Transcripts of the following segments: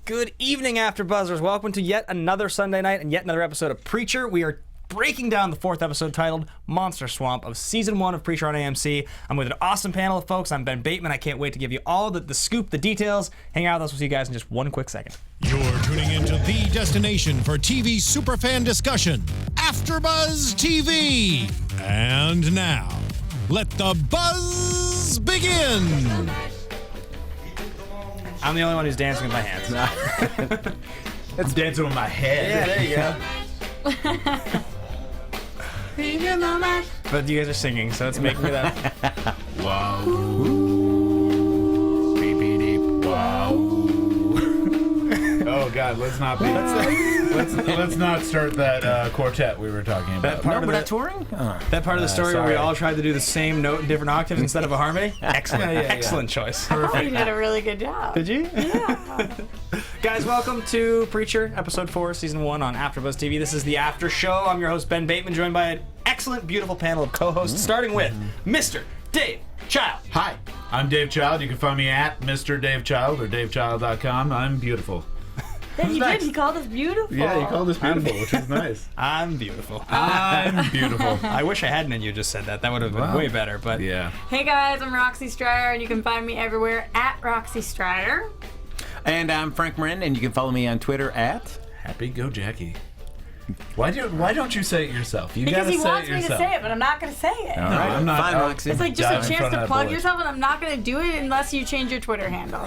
Good evening, AfterBuzzers. Welcome to yet another Sunday night and yet another episode of Preacher. We are breaking down the fourth episode titled Monster Swamp of Season 1 of Preacher on AMC. I'm with an awesome panel of folks. I'm Ben Bateman. I can't wait to give you all the scoop, the details. Hang out with us. We'll see you guys in just one quick second. You're tuning into the destination for TV superfan discussion, AfterBuzz TV. And now, let the buzz begin. I'm the only one who's dancing with my hands. It's dancing with my head. Yeah, there you go. But you guys are singing, so it's making me that. Wow. Beep, beep, beep. Wow. Oh God, let's not be. Let's not start that quartet we were talking about. That part of the touring. That part of the story where we all tried to do the same note in different octaves instead of a harmony. Excellent, excellent choice. I thought you did a really good job. Did you? Yeah. Guys, welcome to Preacher, Episode 4, Season 1 on AfterBuzz TV. This is the After Show. I'm your host, Ben Bateman, joined by an excellent, beautiful panel of co-hosts, starting with Mr. Dave Child. Hi, I'm Dave Child. You can find me at Mr. Dave Child or DaveChild.com. I'm beautiful. Yeah, he did. He called us beautiful. Yeah, he called us beautiful, which is nice. I'm beautiful. I'm beautiful. I wish I hadn't and you just said that. That would have been way better, but... Yeah. Hey guys, I'm Roxy Striar, and you can find me everywhere at Roxy Striar. And I'm Frank Moran, and you can follow me on Twitter at Happy Go Jackie. Why don't you say it yourself? You Because gotta he say wants it me yourself. to say it, but I'm not going to say it. All right, I'm not. fine, Roxy. It's like just Dive a in chance front of to that plug bullet. yourself, and I'm not going to do it unless you change your Twitter handle.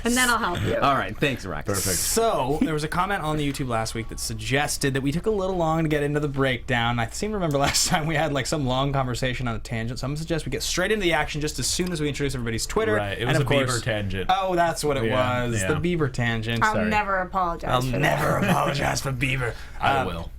And then I'll help you. All right, thanks, Roxy. Perfect. So, there was a comment on the YouTube last week that suggested that we took a little long to get into the breakdown. I seem to remember last time we had like some long conversation on a tangent, so I'm going to suggest we get straight into the action just as soon as we introduce everybody's Twitter. Right, it and was of a course, beaver tangent. Oh, that's what it Yeah, was. yeah. The Beaver tangent. I'll Sorry. never apologize I'll for never that. apologize for Beaver. I will.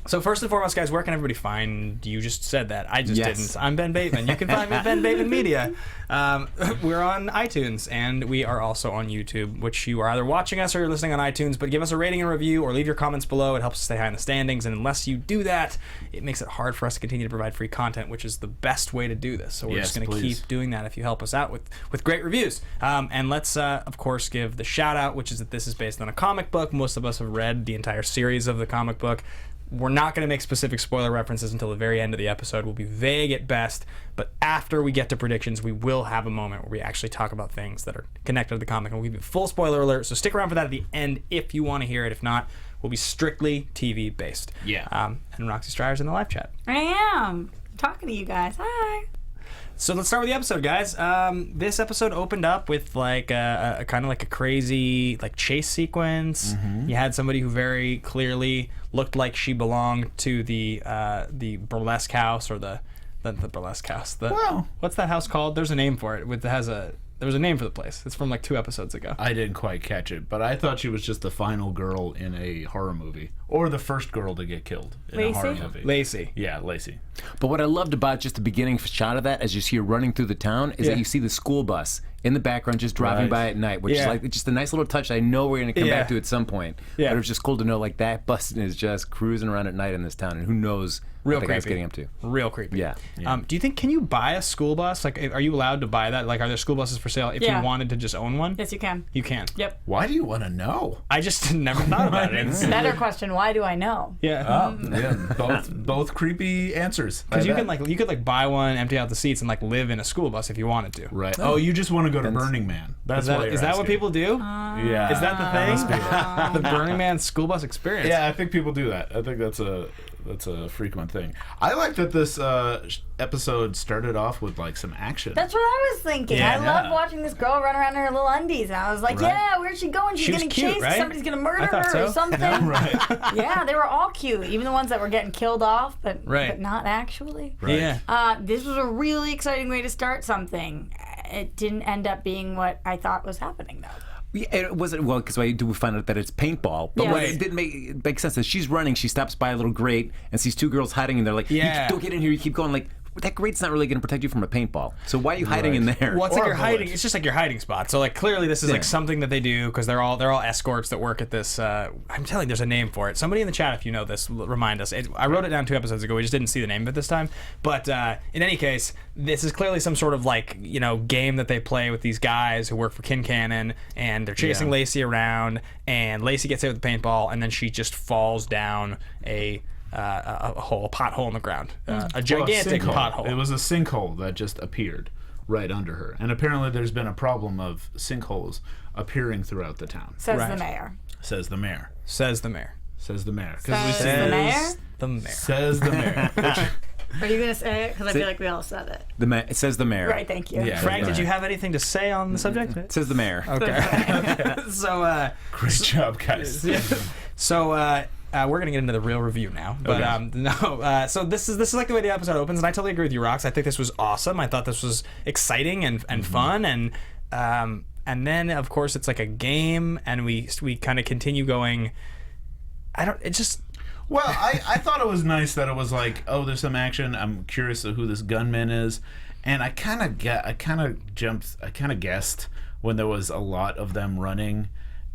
So first and foremost, guys, where can everybody find you? Just said that. I just Yes. didn't. I'm Ben Bateman. You can find me at Ben Bateman Media. We're on iTunes, and we are also on YouTube, which you are either watching us or you're listening on iTunes, but give us a rating and review or leave your comments below. It helps us stay high in the standings, and unless you do that, it makes it hard for us to continue to provide free content, which is the best way to do this. So we're just going to keep doing that if you help us out with great reviews. And let's, of course, give the shout-out, which is that this is based on a comic book. Most of us have read the entire series of the comic book. We're not going to make specific spoiler references until the very end of the episode. We'll be vague at best, but after we get to predictions, we will have a moment where we actually talk about things that are connected to the comic, and we'll give you a full spoiler alert, so stick around for that at the end if you want to hear it. If not, we'll be strictly TV-based. Yeah. And Roxy Striar's in the live chat. I am. I'm talking to you guys. Hi. So let's start with the episode, guys. This episode opened up with like a kind of like a crazy like chase sequence. You had somebody who very clearly looked like she belonged to the burlesque house or the burlesque house. What's that house called? There's a name for it. There was a name for the place. It's from like 2 episodes ago. I didn't quite catch it, but I thought she was just the final girl in a horror movie, or the first girl to get killed in a horror movie. Lacey. Yeah, Lacey. But what I loved about just the beginning shot of that, as you see her running through the town, is that you see the school bus in the background just driving by at night, which is like just a nice little touch I know we're going to come back to at some point. Yeah. But it was just cool to know like that bus is just cruising around at night in this town, and who knows what the guy's getting up to. Real creepy. Yeah. Do you think, can you buy a school bus? Like, are you allowed to buy that? Like, are there school buses for sale if you wanted to just own one? Yes, you can. You can. Yep. Why do you want to know? I just never thought about it. Better question, why do I know? Yeah. Both creepy answers. Because you could buy one, empty out the seats, and like live in a school bus if you wanted to. Right. Oh, you just want to go to Burning Man. That's Is that what people do? Yeah. Is that the thing? The Burning Man school bus experience. Yeah, I think people do that. I think that's a frequent thing. I like that this episode started off with like some action. That's what I was thinking. Yeah. I love watching this girl run around in her little undies, and I was like, yeah, where's she going? She's She was getting cute, chased. right? Somebody's going to murder I thought her so. or something. Right. Yeah, they were all cute, even the ones that were getting killed off, but Right. not actually. Right. Yeah. This was a really exciting way to start something. It didn't end up being what I thought was happening, though. Yeah, it wasn't, well, because we find out that it's paintball. But what it didn't make sense is she's running, she stops by a little grate and sees 2 girls hiding, and they're like, Yeah. don't get in here, you keep going. Like, that grate's not really going to protect you from a paintball. So why are you hiding in there? Well, it's like Or you're a hiding. bullet. It's just like your hiding spot. So like clearly this is like something that they do because they're all escorts that work at this. I'm telling you, there's a name for it. Somebody in the chat, if you know this, remind us. I wrote it down 2 episodes ago. We just didn't see the name of it this time. But in any case, this is clearly some sort of like game that they play with these guys who work for Quinn Cannon, and they're chasing Lacey around, and Lacey gets hit with the paintball, and then she just falls down a pothole in the ground, a gigantic pothole. It was a sinkhole that just appeared right under her, and apparently there's been a problem of sinkholes appearing throughout the town. Says Right. the mayor. Says the mayor. Says the mayor. Says the mayor. Says the mayor? The mayor. Says the mayor. Are you gonna say it? Because I feel like we all said it. It says the mayor. Right. Thank you. Yeah. Frank, did you have anything to say on the subject? It says the mayor. Okay. So Great job, guys. So we're gonna get into the real review now, but Okay. so this is like the way the episode opens, and I totally agree with you, Rox. I think this was awesome. I thought this was exciting and fun, and then of course it's like a game, and we kind of continue going. Well, I thought it was nice that it was like, oh, there's some action. I'm curious of who this gunman is, and I kind of guessed when there was a lot of them running,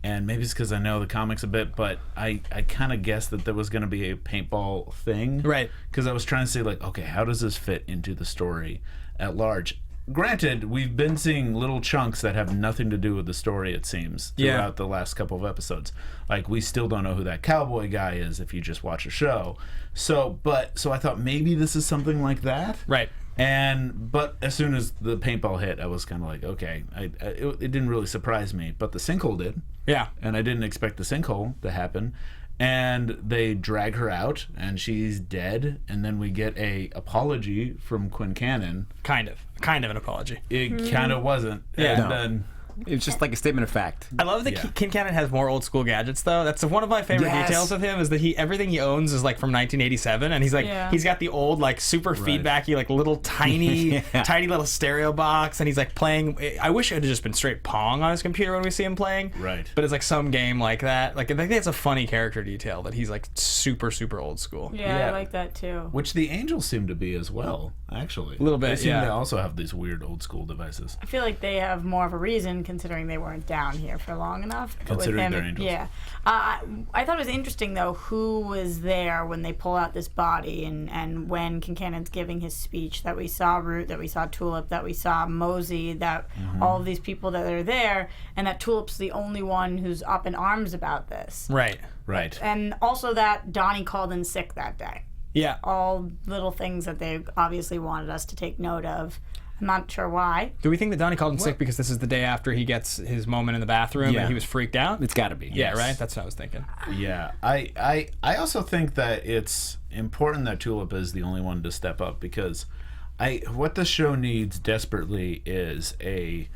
and maybe it's because I know the comics a bit, but I kind of guessed that there was going to be a paintball thing, Right. Because I was trying to say like, okay, how does this fit into the story at large? Granted, we've been seeing little chunks that have nothing to do with the story, it seems, throughout the last couple of episodes. Like, we still don't know who that cowboy guy is if you just watch a show. So I thought maybe this is something like that. Right. But as soon as the paintball hit, I was kind of like, okay, it didn't really surprise me. But the sinkhole did. Yeah. And I didn't expect the sinkhole to happen. And they drag her out, and she's dead. And then we get a apology from Quinn Cannon. Kind of an apology. It kind of wasn't. Yeah. And then It's just like a statement of fact. I love that Quinn Cannon has more old school gadgets though. That's one of my favorite details of him is that everything he owns is like from 1987, and he's like he's got the old like super feedbacky like little tiny tiny little stereo box, and he's like playing. I wish it had just been straight Pong on his computer when we see him playing. Right. But it's like some game like that. Like I think it's a funny character detail that he's like super old school. Yeah, Yeah. I like that too. which the Angels seem to be as well, actually. A little bit, They seem yeah. to also have these weird old school devices. I feel like they have more of a reason considering they weren't down here for long enough. But with Considering him, they're angels. Yeah. I thought it was interesting though who was there when they pull out this body and when Kincannon's giving his speech, that we saw Root, that we saw Tulip, that we saw Mosey, that all of these people that are there, and that Tulip's the only one who's up in arms about this. Right. Right. And also that Donnie called in sick that day. Yeah. All little things that they obviously wanted us to take note of. I'm not sure why. Do we think that Donnie called in sick because this is the day after he gets his moment in the bathroom Yeah. and he was freaked out? It's got to be. Yeah, right? That's what I was thinking. Yeah, I also think that it's important that Tulip is the only one to step up, because what the show needs desperately is a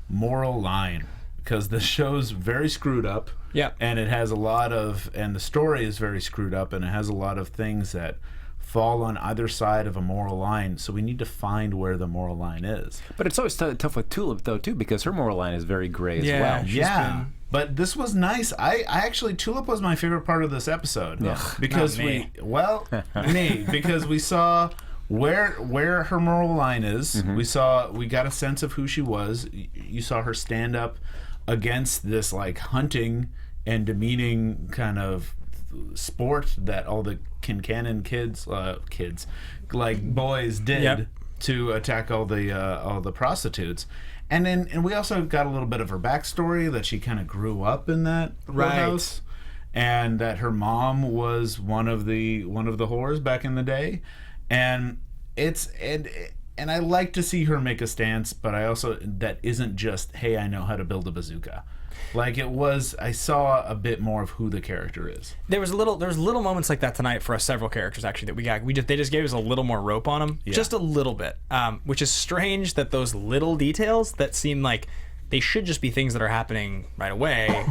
moral line, because the show's very screwed up. Yeah. And it has and the story is very screwed up, and it has a lot of things that fall on either side of a moral line, so we need to find where the moral line is. But it's always tough with Tulip, though, too, because her moral line is very gray as well. Yeah, but this was nice. I actually, Tulip was my favorite part of this episode. Yeah. Because Not me. because we saw where her moral line is. We got a sense of who she was. You saw her stand up against this like hunting and demeaning kind of sport that all the Kincannon kids like boys did to attack all the prostitutes. And we also got a little bit of her backstory, that she kind of grew up in that house, and that her mom was one of the whores back in the day, and I like to see her make a stance, but I also, that isn't just, hey, I know how to build a bazooka. Like it was, I saw a bit more of who the character is. There was little moments like that tonight for us, several characters actually that we got. They just gave us a little more rope on them, just a little bit, which is strange that those little details that seem like they should just be things that are happening right away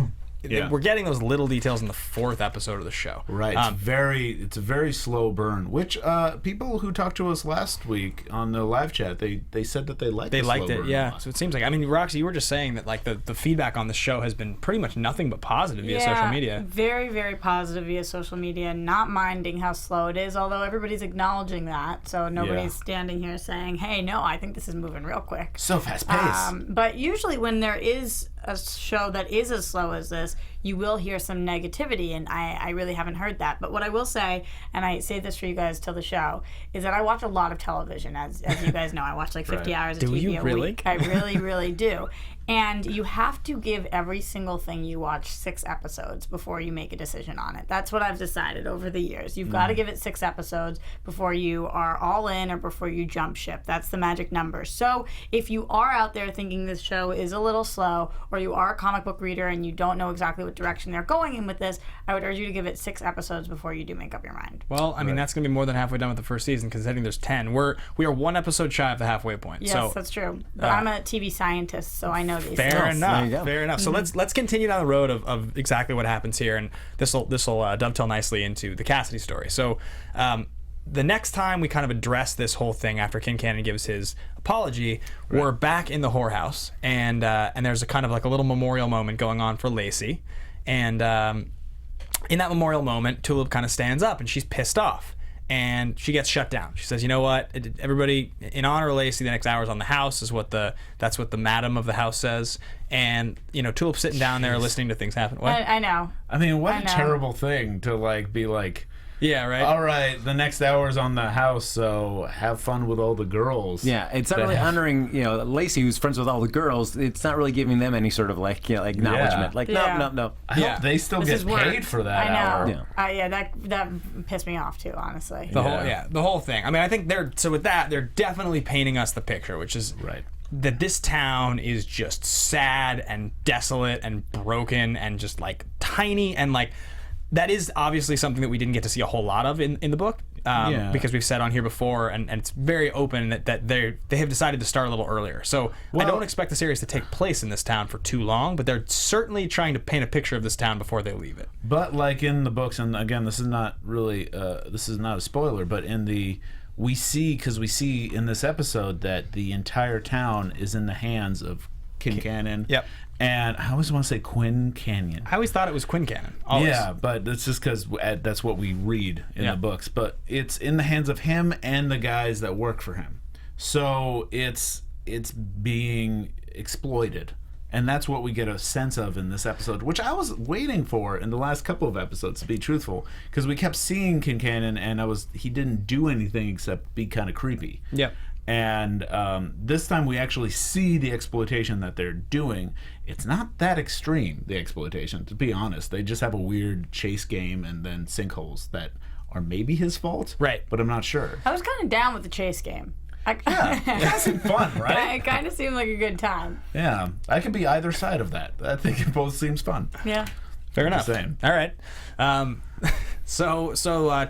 we're getting those little details in the 4th episode of the show. Right. It's a very slow burn, which people who talked to us last week on the live chat, they said that they liked it, yeah. So it seems like, I mean, Roxy, you were just saying that like the feedback on the show has been pretty much nothing but positive via social media. Very, very positive via social media, not minding how slow it is, although everybody's acknowledging that. So nobody's standing here saying, hey, no, I think this is moving real quick. So fast paced. But usually when there is a show that is as slow as this, you will hear some negativity, and I really haven't heard that. But what I will say, and I say this for you guys till the show, is that I watch a lot of television, as you guys know. I watch like 50 hours of TV a week. I really, really do. And you have to give every single thing you watch 6 episodes before you make a decision on it. That's what I've decided over the years. You've got to give it 6 episodes before you are all in or before you jump ship. That's the magic number. So if you are out there thinking this show is a little slow, or you are a comic book reader and you don't know exactly what direction they're going in with this, I would urge you to give it 6 episodes before you do make up your mind. Well, I mean, that's going to be more than halfway done with the first season, because I think there's 10. We are 1 episode shy of the halfway point. Yes, that's true. But I'm a TV scientist, so I know these things. Fair enough. So let's continue down the road of exactly what happens here, and this will dovetail nicely into the Cassidy story. So the next time we kind of address this whole thing after Quinn Cannon gives his apology, we're back in the whorehouse, and there's a kind of like a little memorial moment going on for Lacey, and in that memorial moment, Tulip kind of stands up and she's pissed off. And she gets shut down. She says, "You know what? Everybody, in honor of Lacey, the next hour's on the house." That's what the madam of the house says. And Tulip's sitting down there listening to things happen. What? I know. I mean, what a terrible thing to like be like. Yeah, right. All right, the next hour's on the house, so have fun with all the girls. Yeah, it's not really honoring, Lacey, who's friends with all the girls. It's not really giving them any sort of acknowledgement. No. I hope they still get paid for that hour. Yeah. That pissed me off too, honestly. The whole thing. I mean, I think they're definitely painting us the picture, which is that this town is just sad and desolate and broken and just like tiny, and like that is obviously something that we didn't get to see a whole lot of in the book, because we've said on here before, and it's very open that they have decided to start a little earlier. So I don't expect the series to take place in this town for too long, but they're certainly trying to paint a picture of this town before they leave it. But like in the books, and again, this is not really this is not a spoiler, but we see in this episode that the entire town is in the hands of Quinn Cannon. Yep. And I always want to say Quinn Cannon. I always thought it was Quinn Cannon. Always. Yeah, but that's just because that's what we read in the books. But it's in the hands of him and the guys that work for him. So it's being exploited. And that's what we get a sense of in this episode, which I was waiting for in the last couple of episodes, to be truthful. Because we kept seeing Quinn Cannon, and he didn't do anything except be kind of creepy. Yep. And this time we actually see the exploitation that they're doing. It's not that extreme, the exploitation, to be honest. They just have a weird chase game and then sinkholes that are maybe his fault. Right. But I'm not sure. I was kind of down with the chase game. That seemed fun, right? It kind of seemed like a good time. Yeah. I could be either side of that. I think it both seems fun. Yeah. Fair enough. Same. All right. So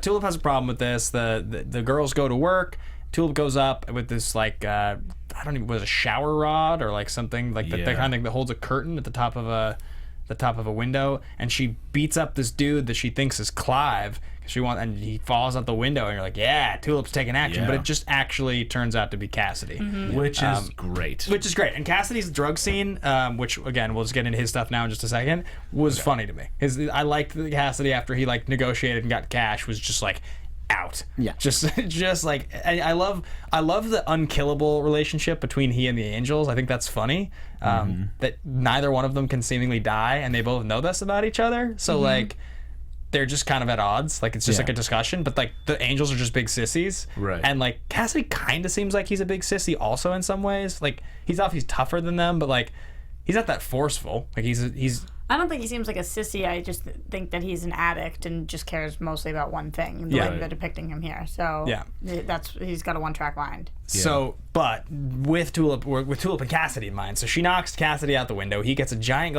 Tulip has a problem with this. The girls go to work. Tulip goes up with this was a shower rod or like something like that kind of thing that holds a curtain at the top of a window, and she beats up this dude that she thinks is Clive and he falls out the window, and you're like, yeah, Tulip's taking action, but it just actually turns out to be Cassidy, which is great. And Cassidy's drug scene, which again we'll just get into his stuff now in just a second, was funny to me. I liked the Cassidy after he like negotiated and got cash was just like out. Yeah. Just like I love the unkillable relationship between he and the Angels. I think that's funny. That neither one of them can seemingly die, and they both know this about each other. So like they're just kind of at odds. Like it's just like a discussion, but like the Angels are just big sissies. Right. And like Cassidy kind of seems like he's a big sissy also in some ways. Like he's tougher than them, but like he's not that forceful. Like he's I don't think he seems like a sissy. I just think that he's an addict and just cares mostly about one thing. The way they're depicting him here. So he's got a one-track mind. So, but with Tulip and Cassidy in mind, so she knocks Cassidy out the window. He gets a giant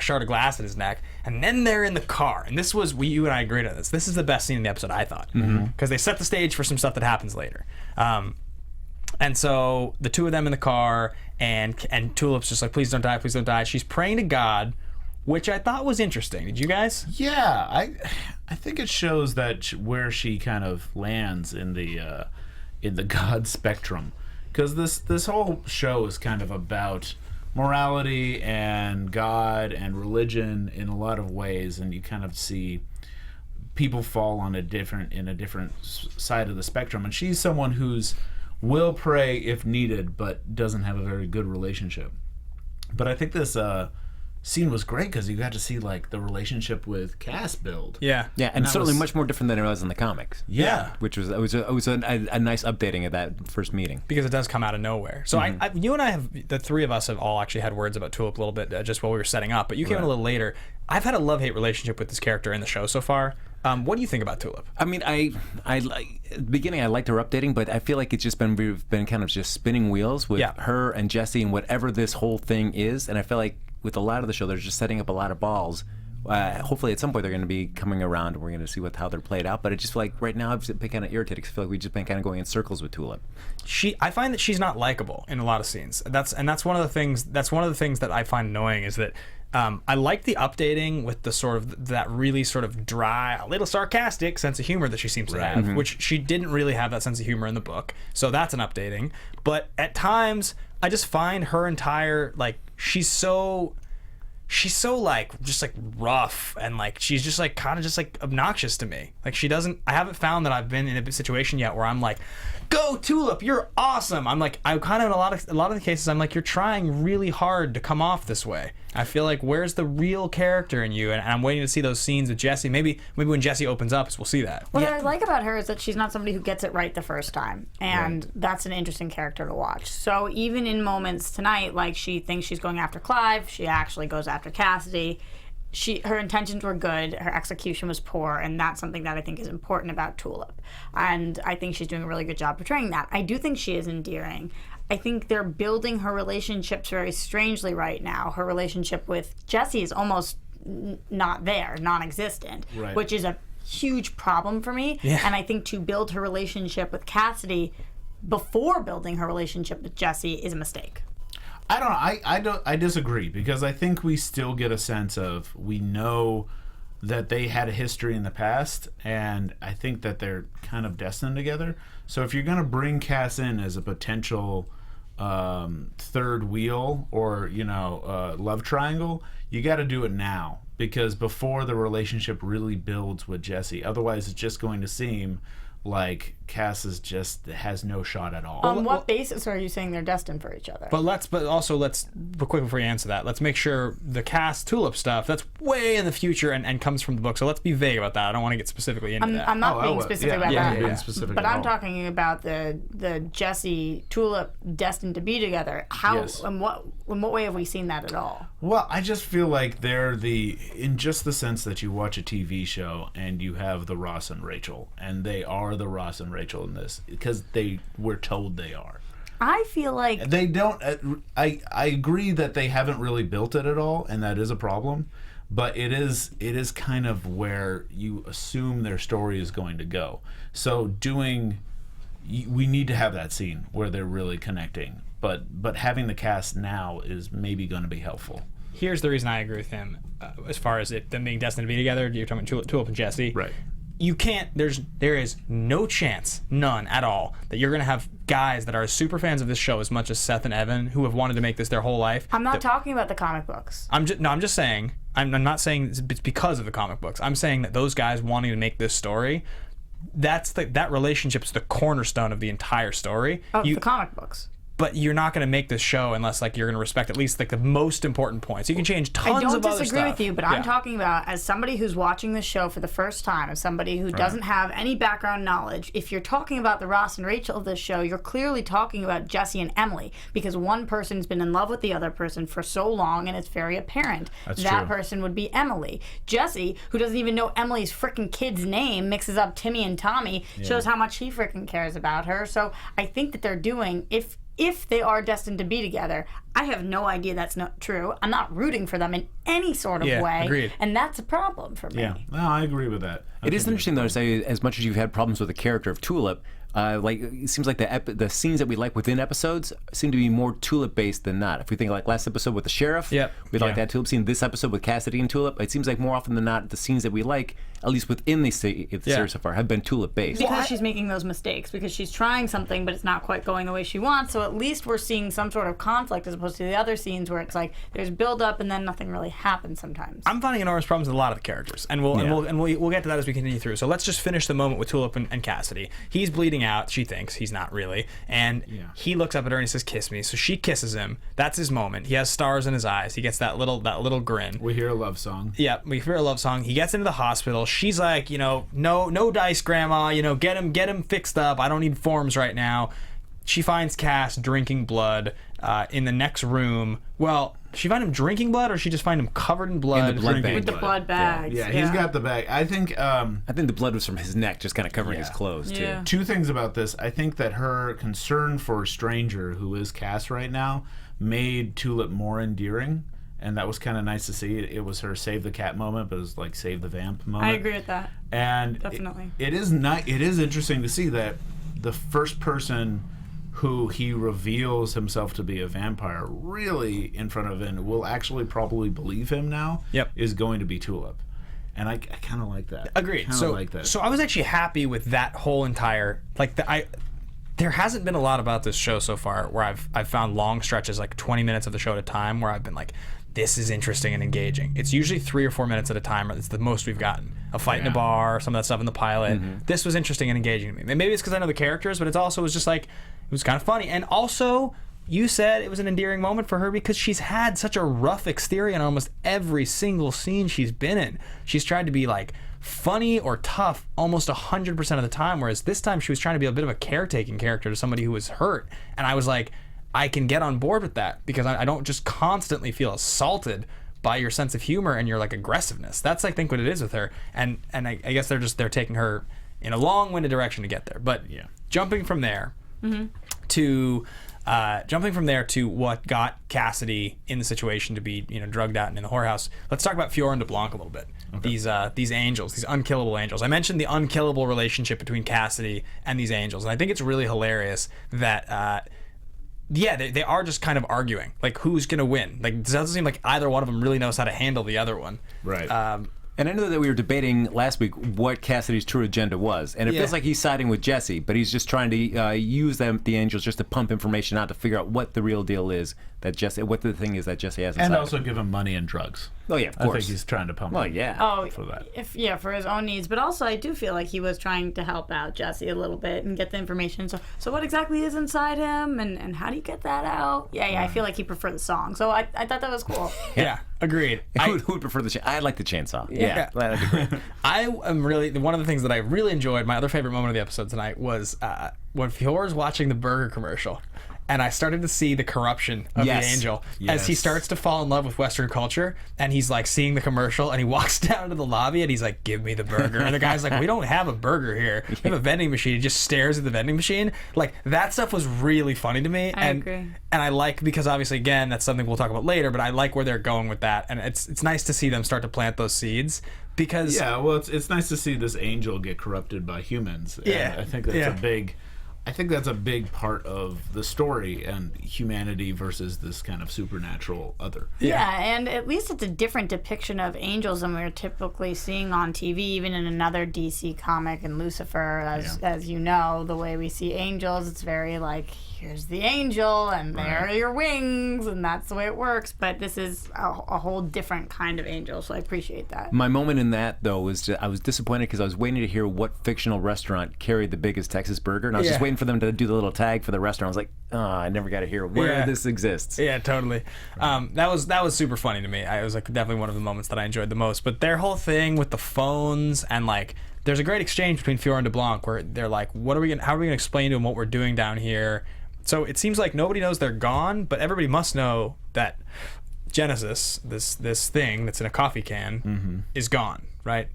shard of glass in his neck, and then they're in the car. And this was you and I agreed on this. This is the best scene in the episode, I thought, because they set the stage for some stuff that happens later. And so the two of them in the car, and Tulip's just like, please don't die, please don't die. She's praying to God which I thought was interesting. Did you guys? Yeah, I think it shows that where she kind of lands in the God spectrum, because this whole show is kind of about morality and God and religion in a lot of ways, and you kind of see people fall on a different side of the spectrum, and she's someone who's will pray if needed but doesn't have a very good relationship. But I think this scene was great because you got to see like the relationship with Cass build. Yeah, and certainly much more different than it was in the comics. Yeah, which was a nice updating of that first meeting, because it does come out of nowhere. So you and I have, the three of us have all actually had words about Tulip a little bit just while we were setting up, but you came in a little later. I've had a love-hate relationship with this character in the show so far. What do you think about Tulip? I mean, I at the beginning I liked her updating, but I feel like it's just we've been kind of just spinning wheels with her and Jesse and whatever this whole thing is, and I feel like with a lot of the show they're just setting up a lot of balls. Hopefully at some point they're going to be coming around and we're going to see how they're played out, but I just feel like right now I've been kind of irritated because I feel like we've just been kind of going in circles with Tulip. I find that she's not likable in a lot of scenes. That's one of the things that I find annoying is that I like the updating with the sort of that really sort of dry, a little sarcastic sense of humor that she seems to have, which she didn't really have that sense of humor in the book. So that's an updating. But at times I just find her entire, like, she's so like just like rough, and like she's just like kind of just like obnoxious to me. Like I haven't found that I've been in a situation yet where I'm like, go Tulip, you're awesome. I'm kind of in a lot of the cases I'm like, you're trying really hard to come off this way. I feel like, where's the real character in you? And I'm waiting to see those scenes with Jesse. Maybe when Jesse opens up, we'll see that. What I like about her is that she's not somebody who gets it right the first time, and that's an interesting character to watch. So even in moments tonight, like she thinks she's going after Clive, she actually goes after Cassidy. Her intentions were good, her execution was poor, and that's something that I think is important about Tulip. And I think she's doing a really good job portraying that. I do think she is endearing. I think they're building her relationships very strangely right now. Her relationship with Jesse is almost not there, non-existent, which is a huge problem for me. Yeah. And I think to build her relationship with Cassidy before building her relationship with Jesse is a mistake. I disagree, because I think we still get a sense of, we know that they had a history in the past, and I think that they're kind of destined together. So if you're going to bring Cass in as a potential third wheel or love triangle, you got to do it now, because before the relationship really builds with Jesse. Otherwise it's just going to seem like Cass has no shot at all. On what basis are you saying they're destined for each other? But quick before you answer that, let's make sure the Cass Tulip stuff, that's way in the future and comes from the book. So let's be vague about that. I don't want to get specifically into that. I'm not being specific about that. Being specific but at I'm all. talking about the Jesse Tulip destined to be together. How in what way have we seen that at all? Well, I just feel like they're in just the sense that you watch a TV show and you have the Ross and Rachel, and they are the Ross and Rachel in this because we're told they are. I feel like they don't. I agree that they haven't really built it at all, and that is a problem. But it is kind of where you assume their story is going to go. So we need to have that scene where they're really connecting. But having the cast now is maybe going to be helpful. Here's the reason I agree with him as far as them being destined to be together. You're talking about Tulip and Jesse, right? You can't. There is no chance, none at all, that you're going to have guys that are super fans of this show as much as Seth and Evan, who have wanted to make this their whole life. I'm not talking about the comic books. I'm just saying. I'm not saying it's because of the comic books. I'm saying that those guys wanting to make this story, that relationship's the cornerstone of the entire story. Of the comic books. But you're not going to make this show unless you're going to respect at least the most important points. You can change tons of other stuff. I don't disagree with you, but I'm talking about, as somebody who's watching this show for the first time, as somebody who doesn't have any background knowledge, if you're talking about the Ross and Rachel of this show, you're clearly talking about Jesse and Emily, because one person's been in love with the other person for so long, and it's very apparent. That person would be Emily. Jesse, who doesn't even know Emily's frickin' kid's name, mixes up Timmy and Tommy, shows how much he frickin' cares about her. So I think that they're doing, if they are destined to be together, I have no idea that's not true. I'm not rooting for them in any sort of way. Agreed. And that's a problem for me. Yeah, no, I agree with that. It is interesting, though, to say, as much as you've had problems with the character of Tulip, Like it seems like the scenes that we like within episodes seem to be more Tulip based than not. If we think like last episode with the sheriff, we like that Tulip scene. This episode with Cassidy and Tulip, it seems like more often than not the scenes that we like, at least within the series so far, have been Tulip based. Because she's making those mistakes, because she's trying something but it's not quite going the way she wants. So at least we're seeing some sort of conflict as opposed to the other scenes where it's like there's build up and then nothing really happens sometimes. I'm finding enormous problems with a lot of the characters, and we'll get to that as we continue through. So let's just finish the moment with Tulip and Cassidy. He's bleeding out. She thinks he's not really, and he looks up at her and he says, "Kiss me." So she kisses him. That's his moment. He has stars in his eyes. He gets that little grin. We hear a love song. Yeah, we hear a love song. He gets into the hospital. She's like, no dice, Grandma. Get him fixed up. I don't need forms right now. She finds Cass drinking blood in the next room. Well, she find him drinking blood, or she just find him covered in blood? In the blood bag. With the blood bags. Yeah, he's got the bag. I think the blood was from his neck, just kind of covering his clothes too. Two things about this. I think that her concern for Stranger, who is Cass right now, made Tulip more endearing. And that was kind of nice to see. It was her save the cat moment, but it was like save the vamp moment. I agree with that. And definitely, it is interesting to see that the first person who he reveals himself to be a vampire really in front of and will actually probably believe him now is going to be Tulip. And I kind of like that. Agreed. So I was actually happy with that whole entire there hasn't been a lot about this show so far where I've found long stretches, like 20 minutes of the show at a time, where I've been like, this is interesting and engaging. It's usually 3 or 4 minutes at a time. It's the most we've gotten. A fight in a bar, some of that stuff in the pilot. This was interesting and engaging to me. And maybe it's because I know the characters, but it was just like, it was kind of funny. And also, you said it was an endearing moment for her because she's had such a rough exterior in almost every single scene she's been in. She's tried to be like funny or tough almost 100% of the time, whereas this time she was trying to be a bit of a caretaking character to somebody who was hurt. And I was like, I can get on board with that because I don't just constantly feel assaulted by your sense of humor and your like aggressiveness. That's I think what it is with her. And I guess they're taking her in a long-winded direction to get there. But jumping from there to what got Cassidy in the situation to be drugged out and in the whorehouse. Let's talk about Fiora and DeBlanc a little bit. Okay. These angels, these unkillable angels. I mentioned the unkillable relationship between Cassidy and these angels, and I think it's really hilarious that they are just kind of arguing like who's gonna win. Like it doesn't seem like either one of them really knows how to handle the other one. Right. And I know that we were debating last week what Cassidy's true agenda was, and it feels like he's siding with Jesse, but he's just trying to use the angels just to pump information out to figure out what the real deal is that Jesse, what the thing is that Jesse has inside. And also give him money and drugs. Oh yeah, of course. I think he's trying to pump. Well, yeah. For that. For his own needs, but also I do feel like he was trying to help out Jesse a little bit and get the information. So what exactly is inside him, and how do you get that out? I feel like he preferred the song, so I thought that was cool. Agreed. Who would prefer the? I like the chainsaw. Yeah. That'd be great. I am really one of the things that I really enjoyed. My other favorite moment of the episode tonight was when Fiora's watching the burger commercial. And I started to see the corruption of the angel as he starts to fall in love with Western culture. And he's like seeing the commercial and he walks down to the lobby and he's like, give me the burger. And the guy's like, we don't have a burger here. We have a vending machine. He just stares at the vending machine. Like that stuff was really funny to me. I agree. And I like, because obviously, again, that's something we'll talk about later, but I like where they're going with that. And it's nice to see them start to plant those seeds. Because it's nice to see this angel get corrupted by humans. And I think that's a big part of the story and humanity versus this kind of supernatural other. And at least it's a different depiction of angels than we're typically seeing on TV, even in another DC comic and Lucifer. As you know, the way we see angels, it's very like, here's the angel and there are your wings, and that's the way it works. But this is a whole different kind of angel, so I appreciate that. My moment in that, though, was I was disappointed because I was waiting to hear what fictional restaurant carried the biggest Texas burger, and I was just waiting for them to do the little tag for the restaurant. I was like, oh, I never got to hear where this exists. Yeah, totally. That was super funny to me. I was like definitely one of the moments that I enjoyed the most. But their whole thing with the phones and like, there's a great exchange between Fiora and DeBlanc where they're like, how are we gonna explain to them what we're doing down here? So it seems like nobody knows they're gone, but everybody must know that Genesis, this thing that's in a coffee can, is gone, right?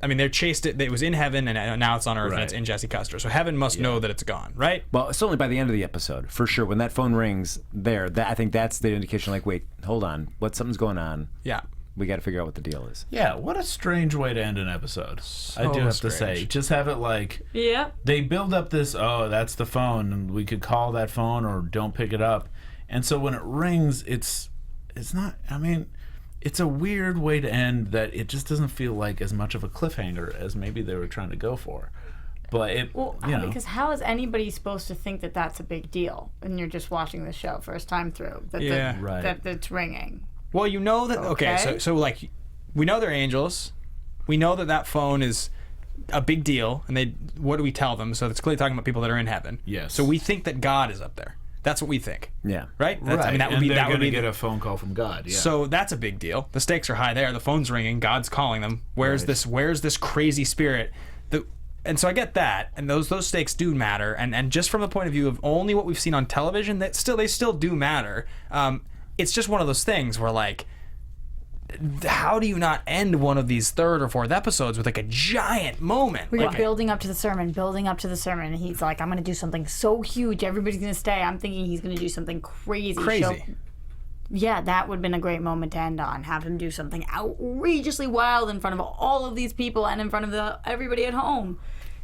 They chased it. It was in heaven, and now it's on Earth, and it's in Jesse Custer. So heaven must know that it's gone, right? Well, it's only by the end of the episode, for sure. When that phone rings I think that's the indication, like, wait, hold on. Something's going on. Yeah. we got to figure out what the deal is. Yeah, what a strange way to end an episode. I do have to say. Just have it like, they build up this, oh, that's the phone, and we could call that phone or don't pick it up. And so when it rings, it's not, I mean, it's a weird way to end that it just doesn't feel like as much of a cliffhanger as maybe they were trying to go for. But it, because how is anybody supposed to think that that's a big deal when you're just watching the show first time through? That it's ringing. Well, you know that. Okay, so like, we know they're angels. We know that phone is a big deal, and what do we tell them? So it's clearly talking about people that are in heaven. Yes. So we think that God is up there. That's what we think. Yeah. Right. Right. I mean, that would and be they're that would be get a phone call from God. Yeah. So that's a big deal. The stakes are high there. The phone's ringing. God's calling them. Where's this crazy spirit? And so I get that, and those stakes do matter, and just from the point of view of only what we've seen on television, they still do matter. It's just one of those things where, like, how do you not end one of these third or fourth episodes with like a giant moment? We were building up to the sermon, and he's like, I'm going to do something so huge, everybody's going to stay. I'm thinking he's going to do something crazy. Yeah, that would have been a great moment to end on. Have him do something outrageously wild in front of all of these people and in front of everybody at home.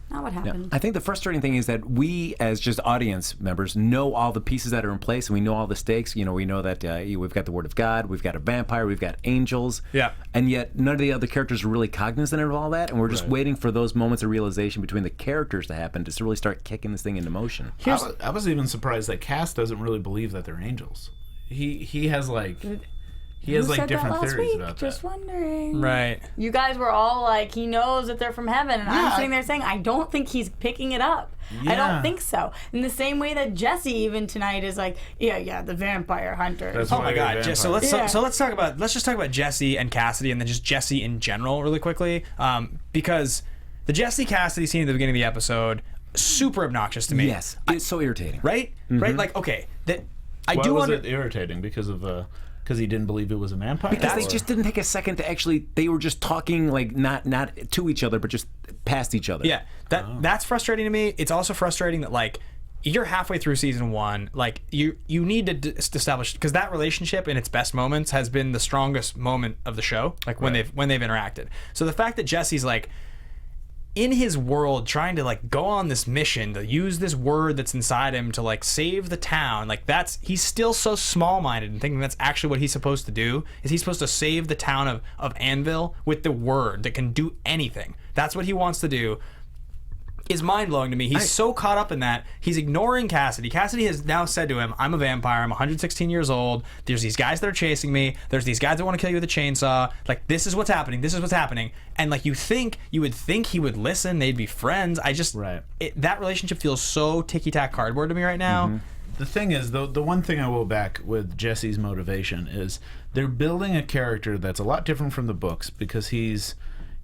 Not what happened. I think the frustrating thing is that we, as just audience members, know all the pieces that are in place, and we know all the stakes. You know, we know that we've got the Word of God, we've got a vampire, we've got angels. Yeah. And yet none of the other characters are really cognizant of all that, and we're just waiting for those moments of realization between the characters to happen to really start kicking this thing into motion. I was even surprised that Cass doesn't really believe that they're angels. He has like different theories about that. Just wondering. Right. You guys were all like, he knows that they're from heaven, and I'm sitting there saying, I don't think he's picking it up. Yeah. I don't think so. In the same way that Jesse even tonight is like, the vampire hunters. Oh my God! So let's just talk about Jesse and Cassidy, and then just Jesse in general, really quickly, because the Jesse Cassidy scene at the beginning of the episode, super obnoxious to me. Yes, it's so irritating. Right? Mm-hmm. Right? Like, okay, Why was it irritating? Because he didn't believe it was a vampire? Because they just didn't take a second to actually, they were just talking like not to each other, but just past each other. Yeah, that's frustrating to me. It's also frustrating that, like, you're halfway through season 1, like, you need to establish, because that relationship in its best moments has been the strongest moment of the show, like when they've interacted. So the fact that Jesse's like in his world trying to like go on this mission to use this word that's inside him to like save the town, like he's still so small-minded and thinking that's actually what he's supposed to do. Is he's supposed to save the town of Anvil with the word that can do anything? That's what he wants to do. Is mind-blowing to me. He's so caught up in that, he's ignoring Cassidy. Cassidy has now said to him, I'm a vampire, I'm 116 years old, there's these guys that are chasing me, there's these guys that want to kill you with a chainsaw, like, this is what's happening, and like, you would think he would listen, they'd be friends. That relationship feels so ticky-tack cardboard to me right now. Mm-hmm. The thing is, the one thing I will back with Jesse's motivation is they're building a character that's a lot different from the books, because he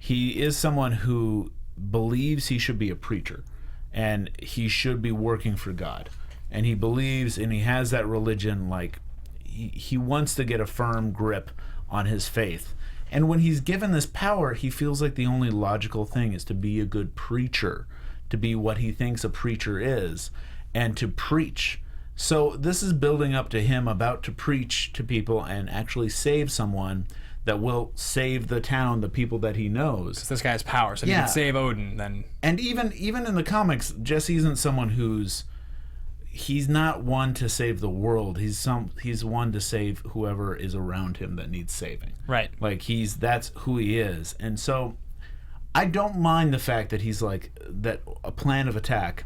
is someone who believes he should be a preacher and he should be working for God, and he believes, and he has that religion, like he wants to get a firm grip on his faith, and when he's given this power, he feels like the only logical thing is to be a good preacher, to be what he thinks a preacher is, and to preach. So this is building up to him about to preach to people and actually save someone that will save the town, the people that he knows. This guy has power, so he can save Odin. Then, and even in the comics, Jesse isn't someone he's not one to save the world. He's one to save whoever is around him that needs saving. Right. Like that's who he is. And so I don't mind the fact that he's like that. A plan of attack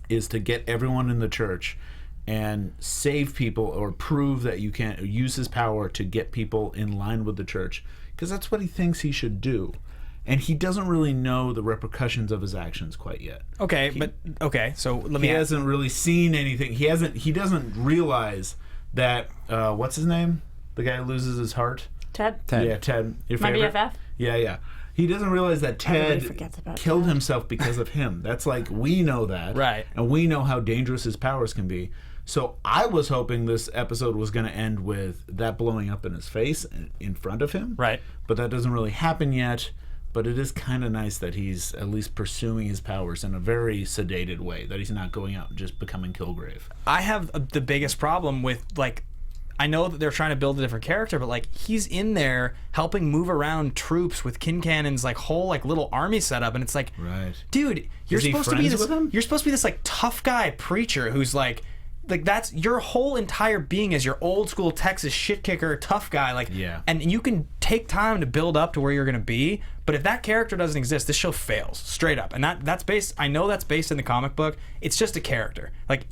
is to get everyone in the church and save people, or prove that you can use his power to get people in line with the church, because that's what he thinks he should do, and he doesn't really know the repercussions of his actions quite yet. So let me. He hasn't really seen anything. He doesn't realize that what's his name? The guy who loses his heart. Ted. Yeah, Ted. Your My favorite? BFF. Yeah. He doesn't realize that Ted killed himself because of him. That's like, we know that. Right. And we know how dangerous his powers can be. So I was hoping this episode was going to end with that blowing up in his face in front of him. Right. But that doesn't really happen yet. But it is kind of nice that he's at least pursuing his powers in a very sedated way, that he's not going out and just becoming Kilgrave. I have the biggest problem with, like, I know that they're trying to build a different character, but like he's in there helping move around troops with Quinn Cannon's like whole like little army setup, and it's like, dude, you're supposed to be this. You're supposed to be this like tough guy preacher who's like that's your whole entire being as your old school Texas shit kicker tough guy, like, and you can take time to build up to where you're gonna be, but if that character doesn't exist, this show fails straight up. And that's based, I know that's based in the comic book, it's just a character, like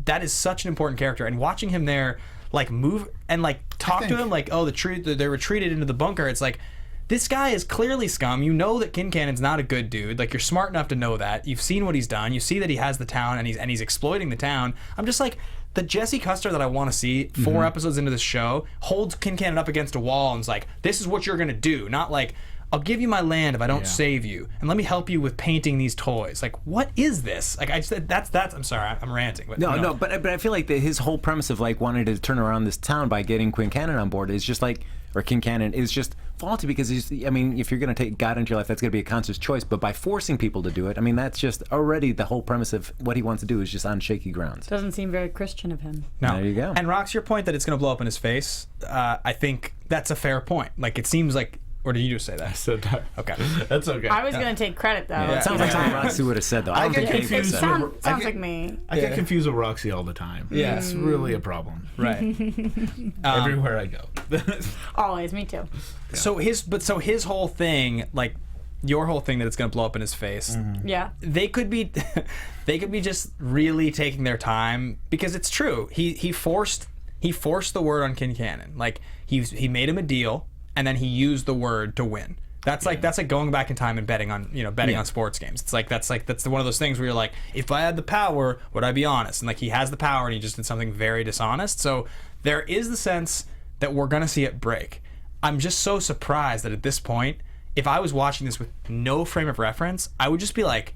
that is such an important character, and watching him there like move and like talk to him like, oh, they retreated into the bunker, it's like, this guy is clearly scum. You know that Quinn Cannon's not a good dude. Like, you're smart enough to know that. You've seen what he's done. You see that he has the town and he's exploiting the town. I'm just like, the Jesse Custer that I want to see 4 episodes into this show holds Quinn Cannon up against a wall and is like, this is what you're gonna do. Not like, I'll give you my land if I don't save you, and let me help you with painting these toys. Like, what is this? Like, I said, that's. I'm sorry, I'm ranting. But no, but I feel like his whole premise of like wanting to turn around this town by getting Quinn Cannon on board is just like, or Quinn Cannon is just faulty because I mean, if you're going to take God into your life, that's going to be a conscious choice. But by forcing people to do it, I mean, that's just already the whole premise of what he wants to do is just on shaky grounds. Doesn't seem very Christian of him. No. There you go. And Rox, your point that it's going to blow up in his face, I think that's a fair point. Like, it seems like. Or did you just say that? I said that. Okay. That's okay. I was going to take credit, though. It sounds like something Roxy would have said, though. I don't think get anything confused. said. Sounds like me. I get confused with Roxy all the time. Yeah. It's really a problem. Right. Everywhere I go. Always, me too. So his whole thing, like your whole thing that it's going to blow up in his face. Yeah. They could be just really taking their time, because it's true. He forced the word on Quinn Cannon. Like he made him a deal, and then he used the word to win. That's like going back in time and betting on on sports games. It's like that's one of those things where you're like, if I had the power, would I be honest? And like, he has the power and he just did something very dishonest. So there is the sense that we're gonna see it break. I'm just so surprised that at this point, if I was watching this with no frame of reference, I would just be like,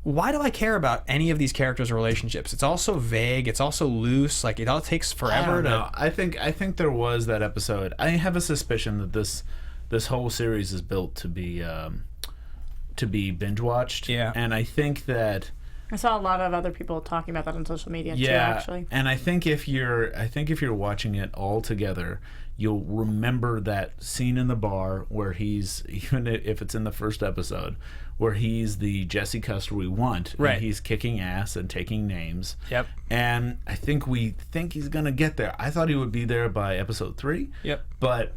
why do I care about any of these characters' relationships? It's all so vague. It's all so loose. Like, it all takes forever to. I think there was that episode. I have a suspicion that this whole series is built to be binge watched. Yeah. And I think that. I saw a lot of other people talking about that on social media too, actually. And I think if you're watching it all together, you'll remember that scene in the bar where he's, even if it's in the first episode, where he's the Jesse Custer we want. Right. And he's kicking ass and taking names. Yep. And I think we think he's gonna get there. I thought he would be there by episode 3. Yep. But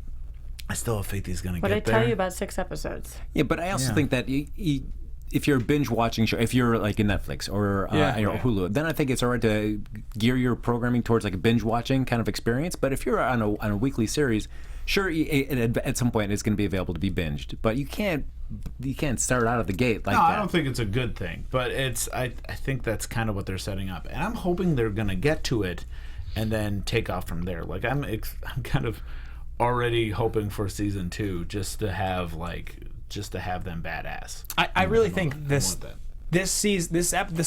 I still have faith he's gonna get there. What did I tell you about 6 episodes? Yeah, but I also think that if you're a binge watching show, if you're like in Netflix or Hulu, then I think it's alright to gear your programming towards like a binge watching kind of experience. But if you're on a weekly series, sure, at some point it's going to be available to be binged, but you can't start out of the gate like that. I don't think it's a good thing, but I think that's kind of what they're setting up, and I'm hoping they're going to get to it and then take off from there. Like, I'm kind of already hoping for season 2 just to have them badass. I really think this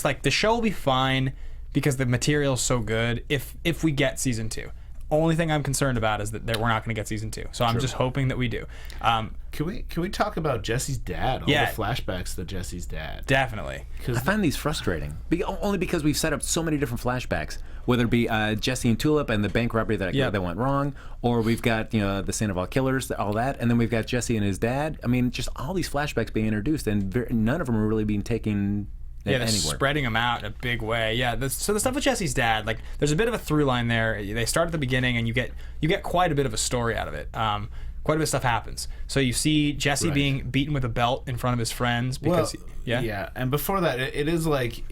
like the show will be fine because the material is so good if we get season 2. Only thing I'm concerned about is that we're not going to get season 2. So I'm just hoping that we do. Can we talk about Jesse's dad? All the flashbacks to Jesse's dad. Definitely. I find these frustrating, only because we've set up so many different flashbacks, whether it be Jesse and Tulip and the bank robbery that went wrong, or we've got the Sandoval killers, all that, and then we've got Jesse and his dad. I mean, just all these flashbacks being introduced, and none of them are really being taken. Yeah, they're spreading them out in a big way. Yeah, so the stuff with Jesse's dad, like, there's a bit of a through line there. They start at the beginning, and you get quite a bit of a story out of it. Quite a bit of stuff happens. So you see Jesse being beaten with a belt in front of his friends because and before that, it is like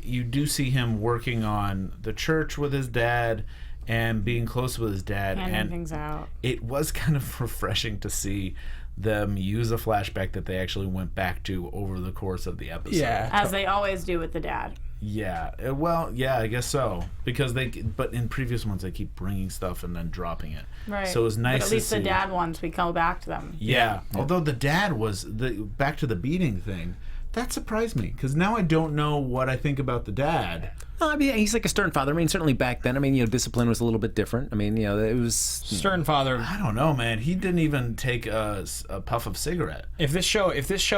you do see him working on the church with his dad and being close with his dad, and things out. It was kind of refreshing to see them use a flashback that they actually went back to over the course of the episode. Yeah, as they always do with the dad. Yeah, well, yeah, I guess so, because but in previous ones they keep bringing stuff and then dropping it. Right. So it was nice. But at least the dad ones, we go back to them. Yeah. Although the dad was back to the beating thing. That surprised me, because now I don't know what I think about the dad. I mean, he's like a stern father. I mean, certainly back then, discipline was a little bit different. I mean, it was stern father. I don't know, man. He didn't even take a puff of cigarette. If this show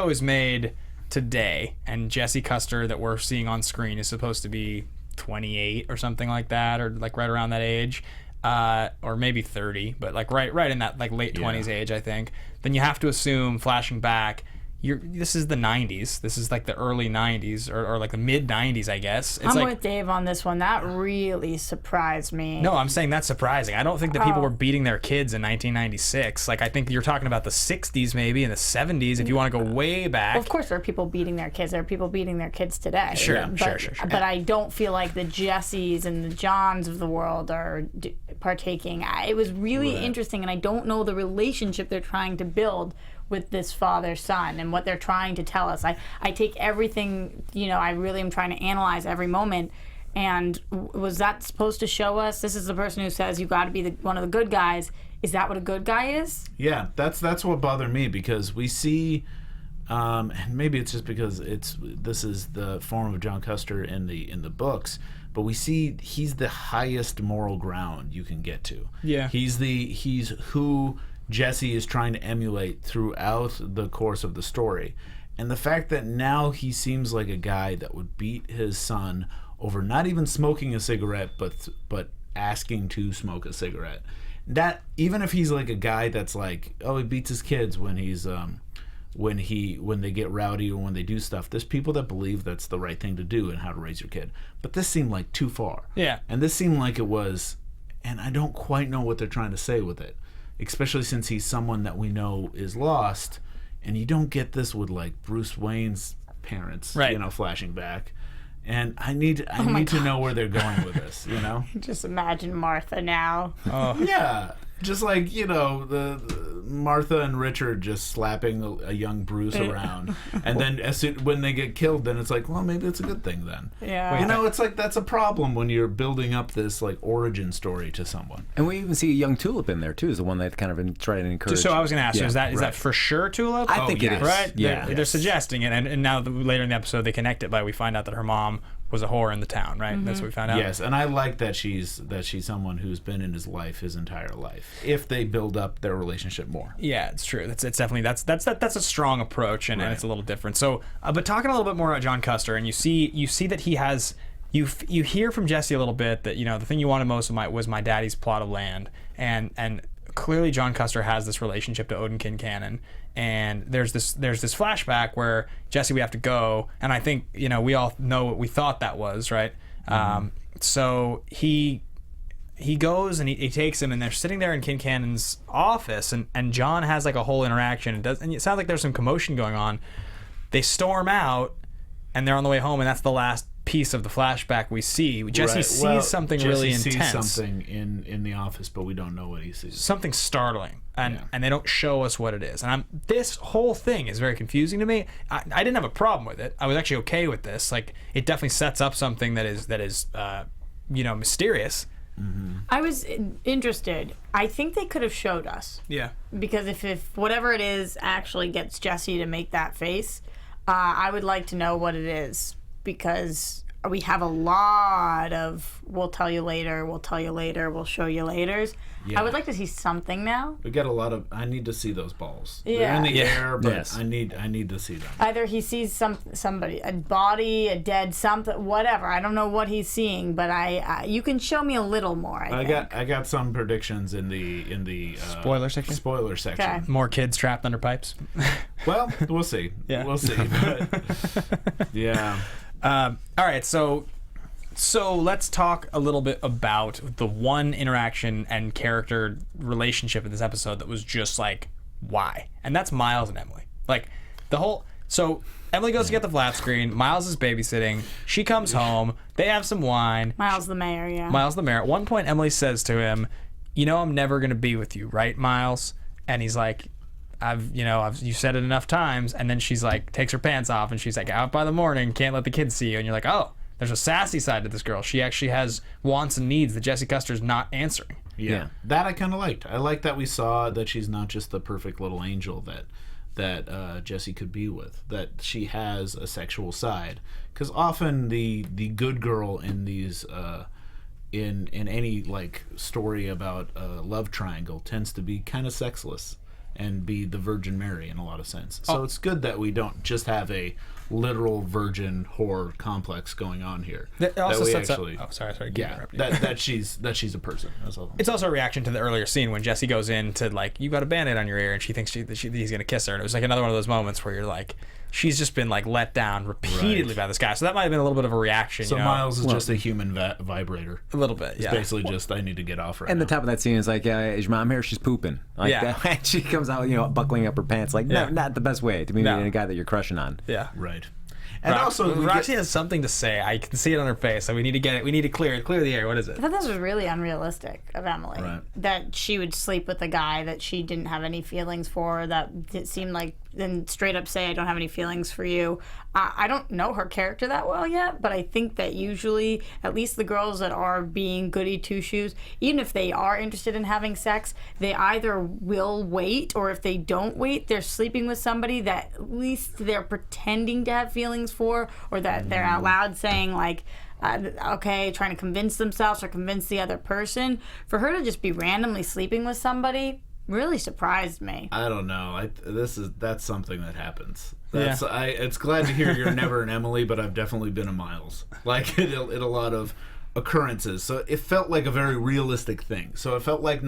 is made today, and Jesse Custer that we're seeing on screen is supposed to be 28 or something like that, or like right around that age, or maybe 30, but like right in that like late 20s age, I think, then you have to assume, flashing back, this is the 90s. This is like the early 90s or like the mid 90s, I guess. It's I'm with Dave on this one. That really surprised me. No, I'm saying that's surprising. I don't think that people were beating their kids in 1996. Like, I think you're talking about the 60s maybe and the 70s if you want to go way back. Well, of course there are people beating their kids. There are people beating their kids today. Sure. But I don't feel like the Jessies and the Johns of the world are partaking. It was really interesting, and I don't know the relationship they're trying to build with this father-son and what they're trying to tell us. I take everything, I really am trying to analyze every moment. And was that supposed to show us this is the person who says you got to be one of the good guys? Is that what a good guy is? Yeah, that's what bothered me, because we see, and maybe it's just because this is the form of John Custer in the books, but we see he's the highest moral ground you can get to. Yeah, he's who Jesse is trying to emulate throughout the course of the story. And the fact that now he seems like a guy that would beat his son over not even smoking a cigarette, but asking to smoke a cigarette. That, even if he's like a guy that's like, he beats his kids when he's when they get rowdy or when they do stuff. There's people that believe that's the right thing to do and how to raise your kid. But this seemed like too far. Yeah. And this seemed like it was, and I don't quite know what they're trying to say with it. Especially since he's someone that we know is lost, and you don't get this with like Bruce Wayne's parents, flashing back. And I need to know where they're going with this, Just imagine Martha now. Oh. Yeah. Just like, the Martha and Richard just slapping a young Bruce around. And then when they get killed, then it's like, well, maybe it's a good thing then. Yeah. It's like that's a problem when you're building up this like origin story to someone. And we even see a young Tulip in there too, is the one that kind of tried to encourage. So I was going to ask you, is that for sure Tulip? I think it is. Right? Yeah. They're suggesting it, and now later in the episode they connect it by we find out that her mom was a whore in the town, right? That's what we found out. Yes, and I like that she's someone who's been in his life his entire life. If they build up their relationship more. Yeah, it's true. It's definitely that's a strong approach, and it's a little different. So, but talking a little bit more about John Custer, and you see that he has you hear from Jesse a little bit that the thing you wanted most was my daddy's plot of land, and clearly John Custer has this relationship to Quinn Cannon. And there's this flashback where Jesse, we have to go, and I think we all know what we thought that was, right? So he goes and he takes him, and they're sitting there in Quinn Cannon's office, and John has like a whole interaction, and it sounds like there's some commotion going on. They storm out, and they're on the way home, and that's the last piece of the flashback we see. Jesse sees something really intense. Jesse sees something in the office, but we don't know what he sees. Something startling, and they don't show us what it is. And this whole thing is very confusing to me. I didn't have a problem with it. I was actually okay with this. Like, it definitely sets up something that is mysterious. Mm-hmm. I was interested. I think they could have showed us. Yeah. Because if whatever it is actually gets Jesse to make that face, I would like to know what it is. Because we have a lot of we'll tell you later, we'll tell you later, we'll show you laters. Yeah. I would like to see something now. We get a lot of. I need to see those balls. They're in the air, but I need to see them. Either he sees somebody, a body, a dead something, whatever. I don't know what he's seeing, but you can show me a little more. I got some predictions in the spoiler section. Spoiler section. Okay. More kids trapped under pipes. Well, we'll see. We'll see. But, yeah. All right, so let's talk a little bit about the one interaction and character relationship in this episode that was just like, why? And that's Miles and Emily. Like, so Emily goes to get the flat screen. Miles is babysitting. She comes home. They have some wine. Miles the mayor, yeah. Miles the mayor. At one point, Emily says to him, I'm never going to be with you, right, Miles? And he's like, you said it enough times. And then she's like, takes her pants off, and she's like, out by the morning, can't let the kids see you. And you're like, oh, there's a sassy side to this girl. She actually has wants and needs that Jesse Custer's not answering. Yeah. That I kind of liked. I like that we saw that she's not just the perfect little angel that Jesse could be with, that she has a sexual side. Because often the good girl in these in any like story about a love triangle tends to be kind of sexless. and be the Virgin Mary in a lot of sense. So it's good that we don't just have a literal virgin whore complex going on here. It also that we sets actually, up. Oh, sorry. Yeah, that she's a person. That's all. It's also a reaction to the earlier scene when Jesse goes in to like, you got a Band-Aid on your ear, and she thinks he's gonna kiss her, and it was like another one of those moments where you're like, she's just been like let down repeatedly by this guy. So that might have been a little bit of a reaction. So Miles is just a human vibrator. A little bit, yeah. It's basically just I need to get off right And now. the top of that scene is like, is your mom here? She's pooping. Like that. She comes out, buckling up her pants. Like, no, not the best way to meet a guy that you're crushing on. Yeah. Right. And also, Roxy has something to say. I can see it on her face. So we need to get it. We need to clear the air. What is it? I thought this was really unrealistic of Emily. Right. That she would sleep with a guy that she didn't have any feelings for, that it seemed like, then straight up say, I don't have any feelings for you. I don't know her character that well yet, but I think that usually, at least the girls that are being goody two-shoes, even if they are interested in having sex, they either will wait, or if they don't wait, they're sleeping with somebody that at least they're pretending to have feelings for, or that they're out loud saying, like, okay, trying to convince themselves or convince the other person. For her to just be randomly sleeping with somebody really surprised me. I don't know. That's something that happens. It's glad to hear you're never an Emily, but I've definitely been a Miles. Like in a lot of occurrences. So it felt like a very realistic thing. So it felt like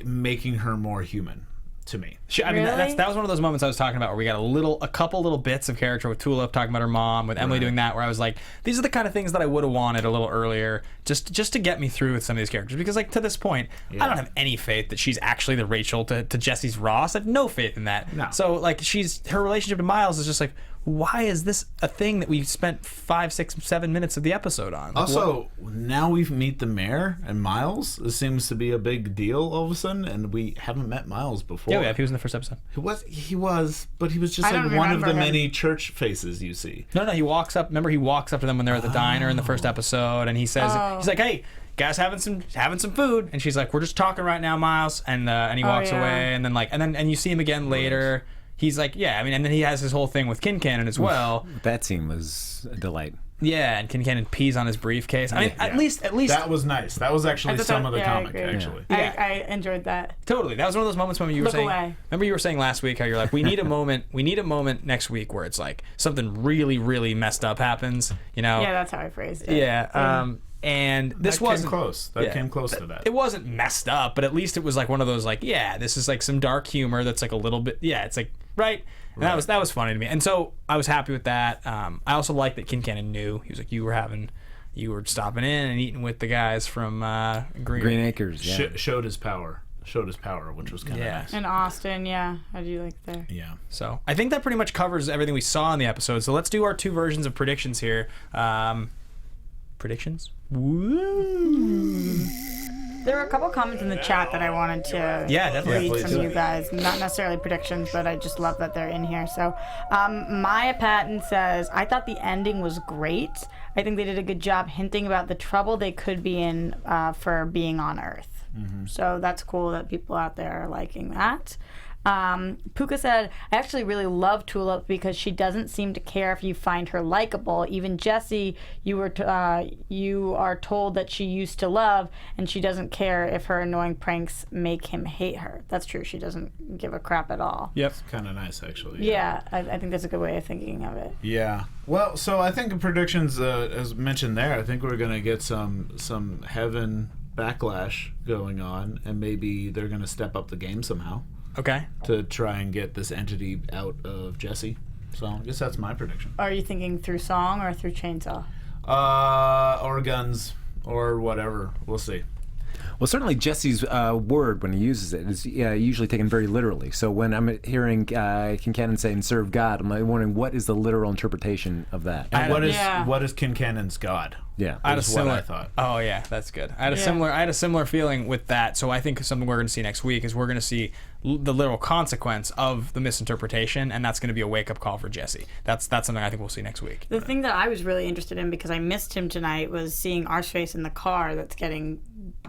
making her more human to me. I mean, that was one of those moments I was talking about where we got a couple little bits of character with Tulip talking about her mom, with Emily doing that, where I was like, these are the kind of things that I would have wanted a little earlier, just to get me through with some of these characters. Because like to this point, I don't have any faith that she's actually the Rachel to Jesse's Ross. I have no faith in that. No. So like her relationship to Miles is just like, why is this a thing that we spent 5, 6, 7 minutes of the episode on? Like, also, now we meet the mayor and Miles. This seems to be a big deal all of a sudden, and we haven't met Miles before. Yeah, he was in the first episode. He was, but he was just like one of the many church faces you see. No, he walks up. Remember, he walks up to them when they're at the diner in the first episode, and he says, he's like, hey, guys, having some food, and she's like, we're just talking right now, Miles, and he walks away, and then you see him again later. He's like, yeah, I mean, and then he has his whole thing with Quinn Cannon as well. That scene was a delight. Yeah, and Quinn Cannon pees on his briefcase. I mean, at least that was nice. That was actually some of the comic, actually. Yeah. I enjoyed that. Totally. That was one of those moments when you were saying. Remember, you were saying last week how you're like, we need a moment. We need a moment next week where it's like something really, really messed up happens. Yeah, that's how I phrased it. Yeah. And this wasn't close. That came close to that. It wasn't messed up, but at least it was like one of those like, this is like some dark humor that's like a little bit. Yeah, it's like right. And that was funny to me, and so I was happy with that. I also liked that Quinn Cannon knew. He was like, you were stopping in and eating with the guys from Green Acres. Yeah. Showed his power, which was kind of nice. In Austin, yeah. How do you like there? Yeah. So I think that pretty much covers everything we saw in the episode. So let's do our 2 versions of predictions here. Predictions? Woo! There were a couple comments in the chat that I wanted to definitely. read from you guys. Not necessarily predictions, but I just love that they're in here. So Maya Patton says, I thought the ending was great. I think they did a good job hinting about the trouble they could be in for being on Earth. Mm-hmm. So that's cool that people out there are liking that. Puka said, I actually really love Tulip because she doesn't seem to care if you find her likable. Even Jessie, you are told that she used to love, and she doesn't care if her annoying pranks make him hate her. That's true. She doesn't give a crap at all. Yep. It's kind of nice, actually. Yeah, I think that's a good way of thinking of it. Yeah. Well, so I think the predictions, as mentioned there, I think we're going to get some heaven backlash going on, and maybe they're going to step up the game somehow. Okay. To try and get this entity out of Jesse. So I guess that's my prediction. Are you thinking through song or through chainsaw? Or guns, or whatever. We'll see. Well, certainly Jesse's word when he uses it is usually taken very literally. So when I'm hearing Quinn Cannon saying "serve God," I'm like wondering what is the literal interpretation of that. And what is Quinn Cannon's God? Yeah, I I thought. Oh yeah, that's good. I had a similar feeling with that. So I think something we're going to see next week is we're going to see the literal consequence of the misinterpretation, and that's going to be a wake up call for Jesse. That's something I think we'll see next week. The thing that I was really interested in, because I missed him tonight, was seeing Arseface in the car that's getting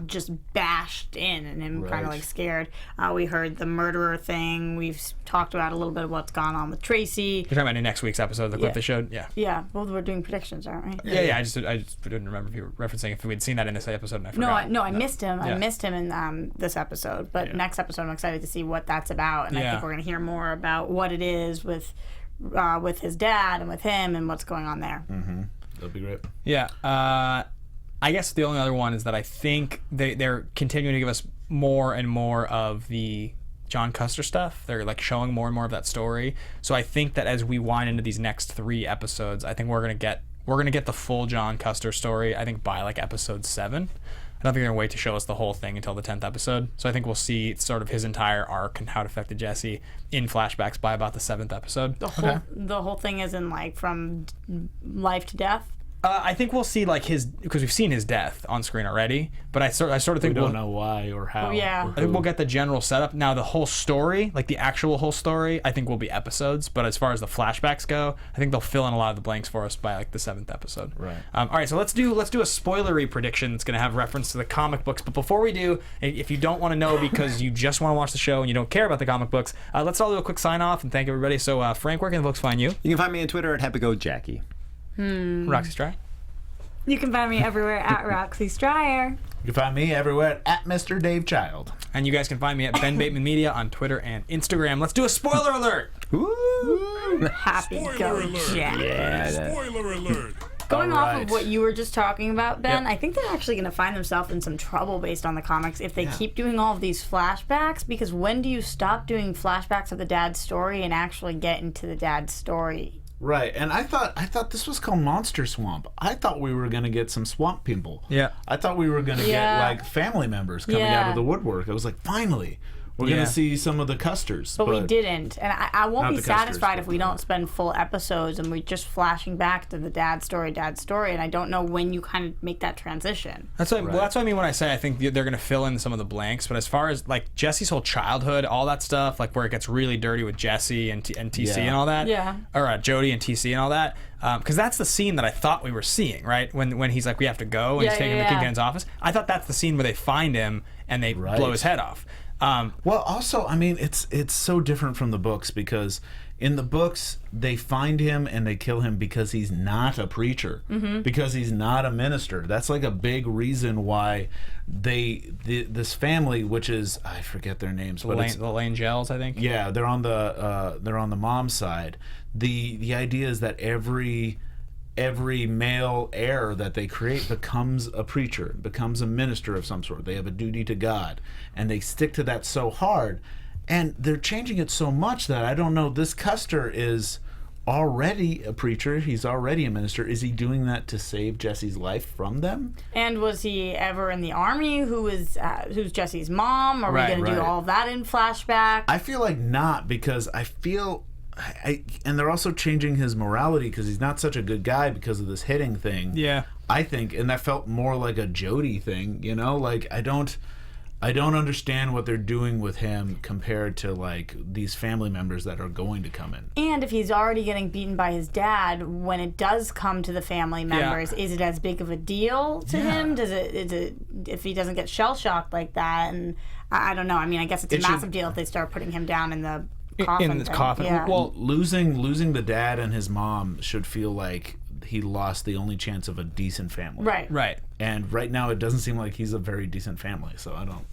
just bashed in, and him kind of like scared. We heard the murderer thing. We've talked about a little bit of what's gone on with Tracy. You're talking about in next week's episode, the clip they showed? Yeah. Yeah. Well, we're doing predictions, aren't we? Yeah. I just didn't remember if you were referencing if we'd seen that in this episode. And I forgot. No, I missed him. Yeah. I missed him in this episode. But next episode, I'm excited to see what that's about, and I think we're going to hear more about what it is with his dad and with him and what's going on there. Mm-hmm. That'll be great. Yeah. I guess the only other one is that I think they're continuing to give us more and more of the John Custer stuff. They're like showing more and more of that story. So I think that as we wind into these next 3 episodes, I think we're gonna get the full John Custer story. I think by like episode 7. I don't think they're gonna wait to show us the whole thing until the 10th episode. So I think we'll see sort of his entire arc and how it affected Jesse in flashbacks by about the 7th episode. The whole thing is in like from life to death. I think we'll see like because we've seen his death on screen already, but I sort of think we don't know why or how. Yeah. Or I think we'll get the general setup. Now the whole story, like the actual whole story, I think will be episodes. But as far as the flashbacks go, I think they'll fill in a lot of the blanks for us by like the 7th episode. Right. All right. So let's do a spoilery prediction that's going to have reference to the comic books. But before we do, if you don't want to know because you just want to watch the show and you don't care about the comic books, let's all do a quick sign off and thank everybody. So Frank, where can the folks find you? You can find me on Twitter at HappyGoJackie. Roxy Striar. You can find me everywhere at Roxy Striar. You can find me everywhere at Mr. Dave Child. And you guys can find me at Ben Bateman Media on Twitter and Instagram. Let's do a spoiler alert. Happy go, Jack. Spoiler alert. Going All off right. of what you were just talking about, Ben, Yep. I think they're actually going to find themselves in some trouble based on the comics if they keep doing all of these flashbacks, because when do you stop doing flashbacks of the dad's story and actually get into the dad's story? Right, and I thought this was called Monster Swamp. I thought we were gonna get some swamp people. Yeah. I thought we were gonna get like family members coming out of the woodwork. I was like, finally, we're gonna see some of the Custers. But we didn't, and I won't Not be the Custers, satisfied if but we don't spend full episodes and we're just flashing back to the dad's story, and I don't know when you kind of make that transition. That's what, well, that's what I mean when I say I think they're going to fill in some of the blanks. But as far as like Jesse's whole childhood, all that stuff, like where it gets really dirty with Jesse and TC and all that, or Jody and TC and all that, because that's the scene that I thought we were seeing, right? When he's like, we have to go, and he's taking him to King Cannon's office. I thought that's the scene where they find him and they blow his head off. Well, also, I mean, it's so different from the books because in the books they find him and they kill him because he's not a preacher, because he's not a minister. That's like a big reason why this family, which is I forget their names, but it's the Langels, I think. Yeah, they're on the mom's side. The idea is that every male heir that they create becomes a preacher, becomes a minister of some sort. They have a duty to God, and they stick to that so hard. And they're changing it so much that I don't know. This Custer is already a preacher. He's already a minister. Is he doing that to save Jesse's life from them? And was he ever in the army? Who's Jesse's mom? Are we going to do all of that in flashback? I feel like not, because I feel... and they're also changing his morality because he's not such a good guy because of this hitting thing. Yeah. I think, and that felt more like a Jody thing, you know? Like, I don't understand what they're doing with him compared to, like, these family members that are going to come in. And if he's already getting beaten by his dad, when it does come to the family members, is it as big of a deal to him? Is it if he doesn't get shell-shocked like that? And I don't know. I mean, I guess it's a massive deal if they start putting him down in the coffin. In the coffin. Yeah. Well, losing the dad and his mom should feel like he lost the only chance of a decent family. Right. And right now it doesn't seem like he's a very decent family, so I don't...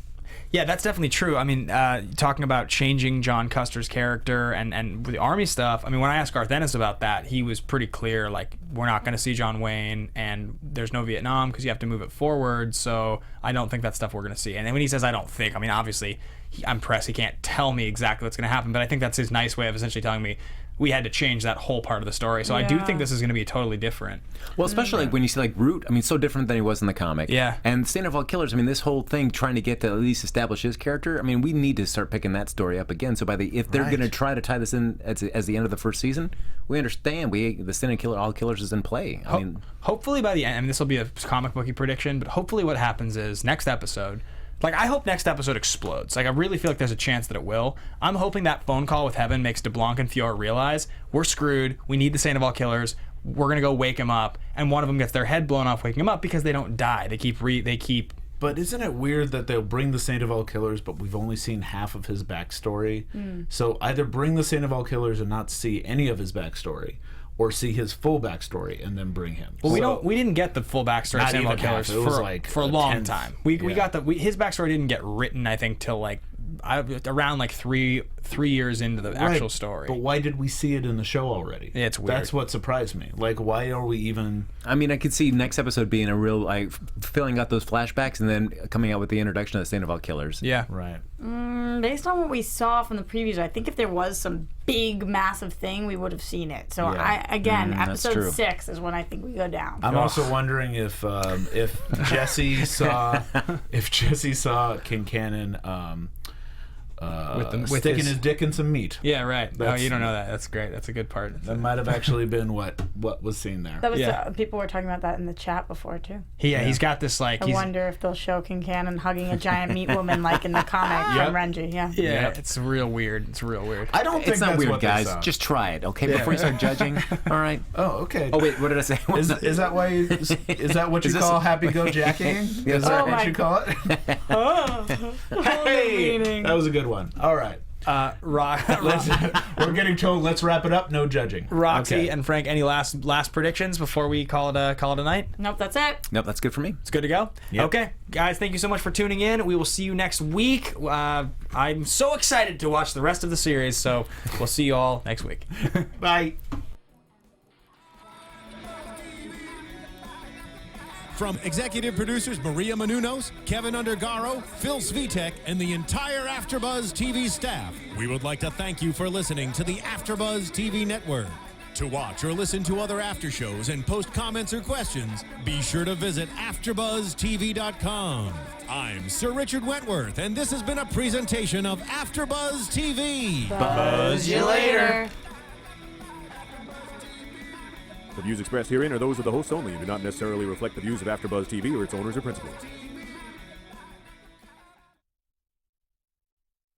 Yeah, that's definitely true. I mean, talking about changing John Custer's character and the army stuff, I mean, when I asked Garth Ennis about that, he was pretty clear, like, we're not going to see John Wayne, and there's no Vietnam because you have to move it forward, so I don't think that's stuff we're going to see. And then when he says I don't think, I mean, obviously, I'm pressed. He can't tell me exactly what's going to happen, but I think that's his nice way of essentially telling me we had to change that whole part of the story. So I do think this is going to be totally different. Well, especially like when you see like Root, I mean, so different than he was in the comic. Yeah. And Sandoval Killers, I mean, this whole thing trying to get to at least establish his character, I mean, we need to start picking that story up again. So if they're going to try to tie this in as the end of the first season, we understand the Sin and All Killers is in play. I mean, hopefully by the end, I mean, this will be a comic booky prediction, but hopefully what happens is next episode, like, I hope next episode explodes. Like, I really feel like there's a chance that it will. I'm hoping that phone call with Heaven makes DeBlanc and Fior realize we're screwed. We need the Sandoval Killers. We're gonna go wake him up, and one of them gets their head blown off waking him up because they don't die. They keep. But isn't it weird that they'll bring the Sandoval Killers, but we've only seen half of his backstory? So either bring the Sandoval Killers and not see any of his backstory, or see his full backstory and then bring him. Well, we didn't get the full backstory of Not Samuel even half. Killers It was like for a a long tenth. time. We got his backstory didn't get written, I think, till like around like three years into the actual story. But why did we see it in the show already? Yeah, it's weird. That's what surprised me. Like, why are we even... I mean, I could see next episode being a real, like, filling out those flashbacks and then coming out with the introduction of the Sandoval Killers. Yeah. Right. Based on what we saw from the previews, I think if there was some big, massive thing, we would have seen it. So, Yeah. that's true. episode 6 is when I think we go down. I'm also wondering if Jesse saw Quinn Cannon with sticking his his dick in some meat. Yeah, right. That's- You don't know that. That's great. That's a good part. That might have actually been what was seen there. That was Yeah. People were talking about that in the chat before too. He's got this like. I wonder if they'll show Quinn Cannon hugging a giant meat woman like in the comic Yep. from Renji. Yeah. Yeah, Yep. it's real weird. It's real weird. I don't think It's not that's weird, what they guys. saw. Just try it, okay? Before you start judging. All right. Oh, okay. Oh, wait, what did I say? Is that why? Is that what you Is this- call happy go jacking? Is that Oh what my you call it? Hey, meaning. that was a good one. All right. We're getting told. Let's wrap it up. No judging. Roxy Okay. and Frank, any last predictions before we call it a night? Nope, that's it. Nope, that's good for me. It's good to go. Yep. Okay, guys, thank you so much for tuning in. We will see you next week. I'm so excited to watch the rest of the series. So we'll see you all next week. Bye. From executive producers Maria Menounos, Kevin Undergaro, Phil Svitek, and the entire AfterBuzz TV staff, we would like to thank you for listening to the AfterBuzz TV network. To watch or listen to other after shows and post comments or questions, be sure to visit AfterBuzzTV.com. I'm Sir Richard Wentworth, and this has been a presentation of AfterBuzz TV. Buzz you later. The views expressed herein are those of the hosts only and do not necessarily reflect the views of AfterBuzz TV or its owners or principals.